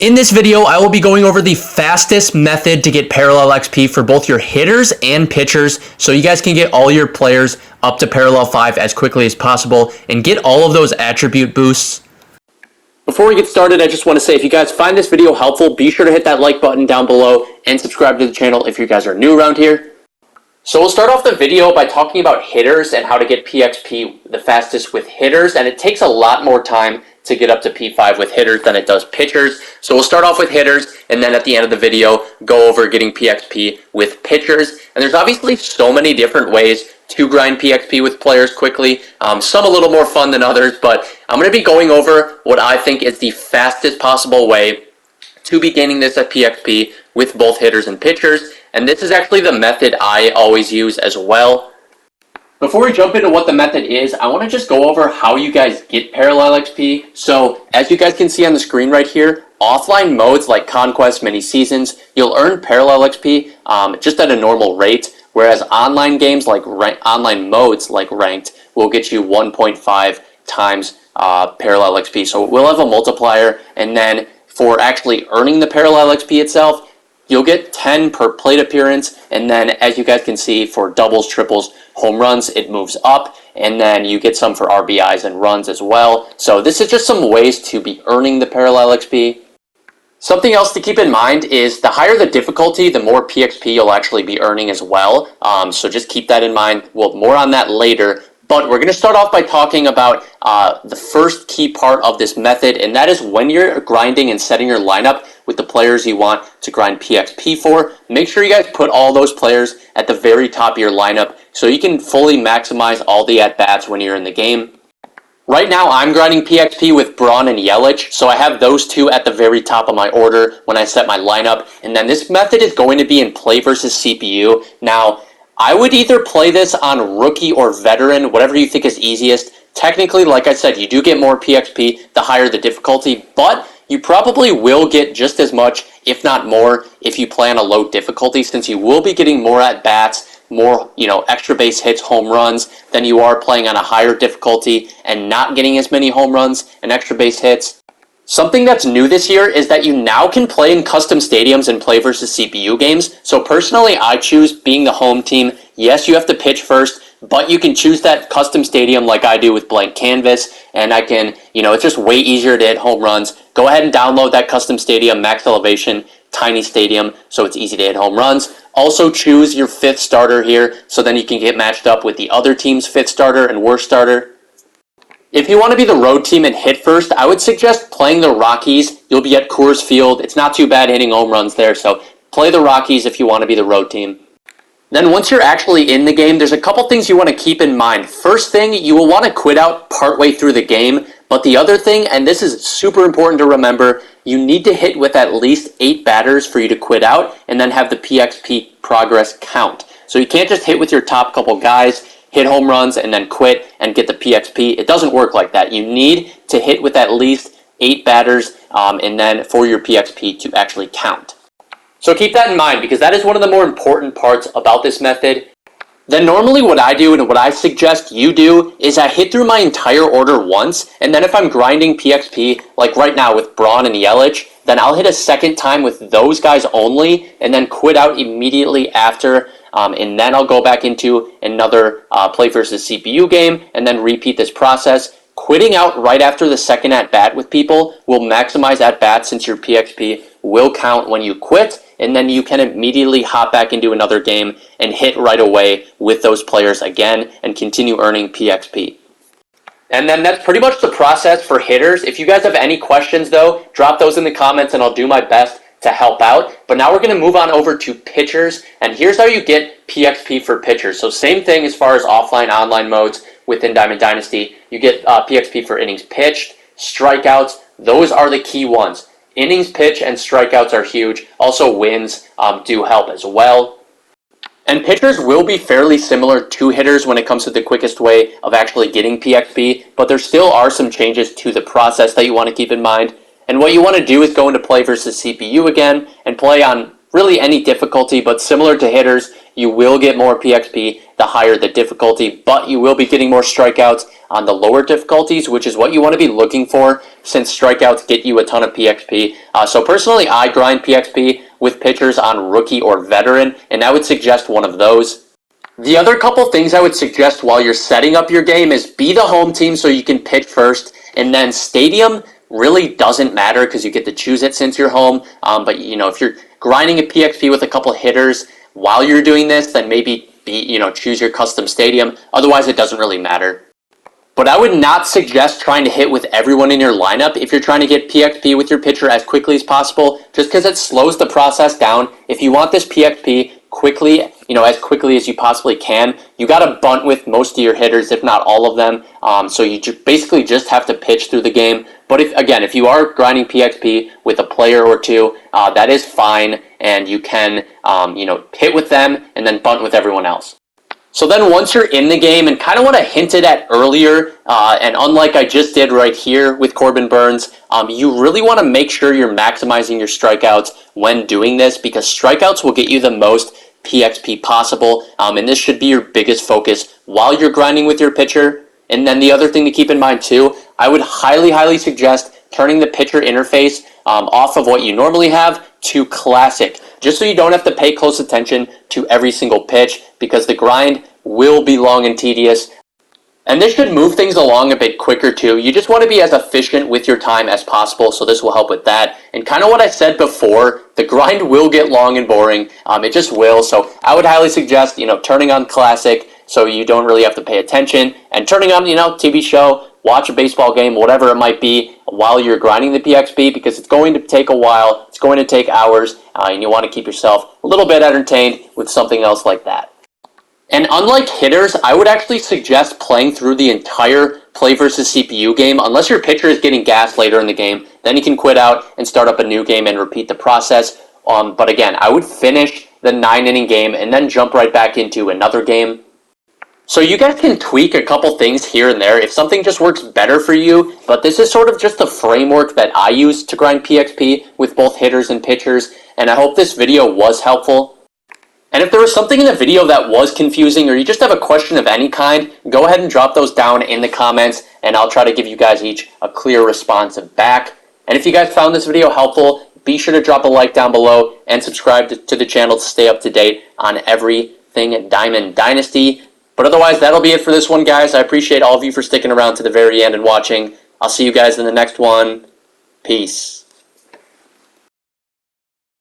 In this video, I will be going over the fastest method to get parallel XP for both your hitters and pitchers, so you guys can get all your players up to parallel 5 as quickly as possible and get all of those attribute boosts. Before we get started, I just want to say if you guys find this video helpful, be sure to hit that like button down below and subscribe to the channel if you guys are new around here. So we'll start off the video by talking about hitters and how to get PXP the fastest with hitters, and it takes a lot more time to get up to P5 with hitters than it does pitchers. So we'll start off with hitters, and then at the end of the video, go over getting PXP with pitchers. And there's obviously so many different ways to grind PXP with players quickly, some a little more fun than others, but I'm going to be going over what I think is the fastest possible way to be gaining this at PXP with both hitters and pitchers, and this is actually the method I always use as well. Before we jump into what the method is, I want to just go over how you guys get parallel XP. So as you guys can see on the screen right here, offline modes like Conquest, Mini Seasons, you'll earn parallel XP just at a normal rate, whereas online games like online modes like Ranked will get you 1.5 times parallel XP. So we'll have a multiplier, and then for actually earning the parallel XP itself, you'll get 10 per plate appearance, and then as you guys can see, for doubles, triples, home runs, it moves up, and then you get some for RBIs and runs as well. So this is just some ways to be earning the parallel XP. Something else to keep in mind is the higher the difficulty, the more PXP you'll actually be earning as well. So just keep that in mind. Well, more on that later. But we're going to start off by talking about the first key part of this method, and that is when you're grinding and setting your lineup with the players you want to grind PXP for. Make sure you guys put all those players at the very top of your lineup so you can fully maximize all the at-bats when you're in the game. Right now, I'm grinding PXP with Braun and Yelich, so I have those two at the very top of my order when I set my lineup. And then this method is going to be in play versus CPU. Now, I would either play this on rookie or veteran, whatever you think is easiest. Technically, like I said, you do get more PXP the higher the difficulty, but you probably will get just as much, if not more, if you play on a low difficulty, since you will be getting more at-bats, more, extra base hits, home runs, than you are playing on a higher difficulty and not getting as many home runs and extra base hits. Something that's new this year is that you now can play in custom stadiums and play versus CPU games. So personally, I choose being the home team. Yes, you have to pitch first, but you can choose that custom stadium like I do with Blank Canvas, and I can, it's just way easier to hit home runs. Go ahead and download that custom stadium, max elevation, tiny stadium, so it's easy to hit home runs. Also choose your 5th starter here, so then you can get matched up with the other team's 5th starter and worst starter. If you want to be the road team and hit first, I would suggest playing the Rockies. You'll be at Coors Field. It's not too bad hitting home runs there, so play the Rockies if you want to be the road team. Then once you're actually in the game, there's a couple things you want to keep in mind. First thing, you will want to quit out partway through the game, but the other thing, and this is super important to remember, you need to hit with at least 8 batters for you to quit out and then have the PXP progress count. So you can't just hit with your top couple guys, hit home runs, and then quit and get the PXP. It doesn't work like that. You need to hit with at least 8 batters and then for your PXP to actually count. So keep that in mind, because that is one of the more important parts about this method. Then normally what I do and what I suggest you do is I hit through my entire order once, and then if I'm grinding PXP, like right now with Braun and Yelich, then I'll hit a second time with those guys only, and then quit out immediately after, and then I'll go back into another play versus CPU game, and then repeat this process. Quitting out right after the second at-bat with people will maximize at-bats, since your PXP will count when you quit, and then you can immediately hop back into another game and hit right away with those players again and continue earning PXP. And then that's pretty much the process for hitters. If you guys have any questions though, drop those in the comments and I'll do my best to help out. But now we're going to move on over to pitchers, and here's how you get PXP for pitchers. So same thing as far as offline, online modes within Diamond Dynasty. You get PXP for innings pitched, strikeouts. Those are the key ones. Innings pitched and strikeouts are huge. Also wins do help as well. And pitchers will be fairly similar to hitters when it comes to the quickest way of actually getting PXP, but there still are some changes to the process that you want to keep in mind. And what you want to do is go into play versus CPU again and play on really any difficulty, but similar to hitters, you will get more PXP the higher the difficulty, but you will be getting more strikeouts on the lower difficulties, which is what you want to be looking for since strikeouts get you a ton of PXP. So personally, I grind PXP with pitchers on rookie or veteran, and I would suggest one of those. The other couple things I would suggest while you're setting up your game is be the home team so you can pitch first, and then stadium really doesn't matter because you get to choose it since you're home. But if you're grinding a PXP with a couple hitters while you're doing this, then maybe choose your custom stadium. Otherwise, it doesn't really matter. But I would not suggest trying to hit with everyone in your lineup if you're trying to get PXP with your pitcher as quickly as possible, just because it slows the process down. If you want this PXP quickly, as quickly as you possibly can, you got to bunt with most of your hitters, if not all of them. So you basically just have to pitch through the game. But if you are grinding PXP with a player or two, that is fine, and you can, hit with them and then bunt with everyone else. So then once you're in the game, and kind of what I hinted at earlier, and unlike I just did right here with Corbin Burnes, you really want to make sure you're maximizing your strikeouts when doing this, because strikeouts will get you the most PXP possible, and this should be your biggest focus while you're grinding with your pitcher. And then the other thing to keep in mind too, I would highly suggest turning the pitcher interface off of what you normally have to classic, just so you don't have to pay close attention to every single pitch, because the grind will be long and tedious. And this should move things along a bit quicker too. You just want to be as efficient with your time as possible, so this will help with that. And kind of what I said before, the grind will get long and boring. It just will. So I would highly suggest, turning on classic so you don't really have to pay attention, and turning on, TV show, watch a baseball game, whatever it might be, while you're grinding the PXP, because it's going to take a while, it's going to take hours, and you want to keep yourself a little bit entertained with something else like that. And unlike hitters, I would actually suggest playing through the entire play versus CPU game, unless your pitcher is getting gassed later in the game. Then you can quit out and start up a new game and repeat the process. But again, I would finish the 9-inning game and then jump right back into another game. So you guys can tweak a couple things here and there if something just works better for you, but this is sort of just the framework that I use to grind PXP with both hitters and pitchers, and I hope this video was helpful. And if there was something in the video that was confusing, or you just have a question of any kind, go ahead and drop those down in the comments, and I'll try to give you guys each a clear response back. And if you guys found this video helpful, be sure to drop a like down below and subscribe to the channel to stay up to date on everything Diamond Dynasty. But otherwise, that'll be it for this one, guys. I appreciate all of you for sticking around to the very end and watching. I'll see you guys in the next one. Peace.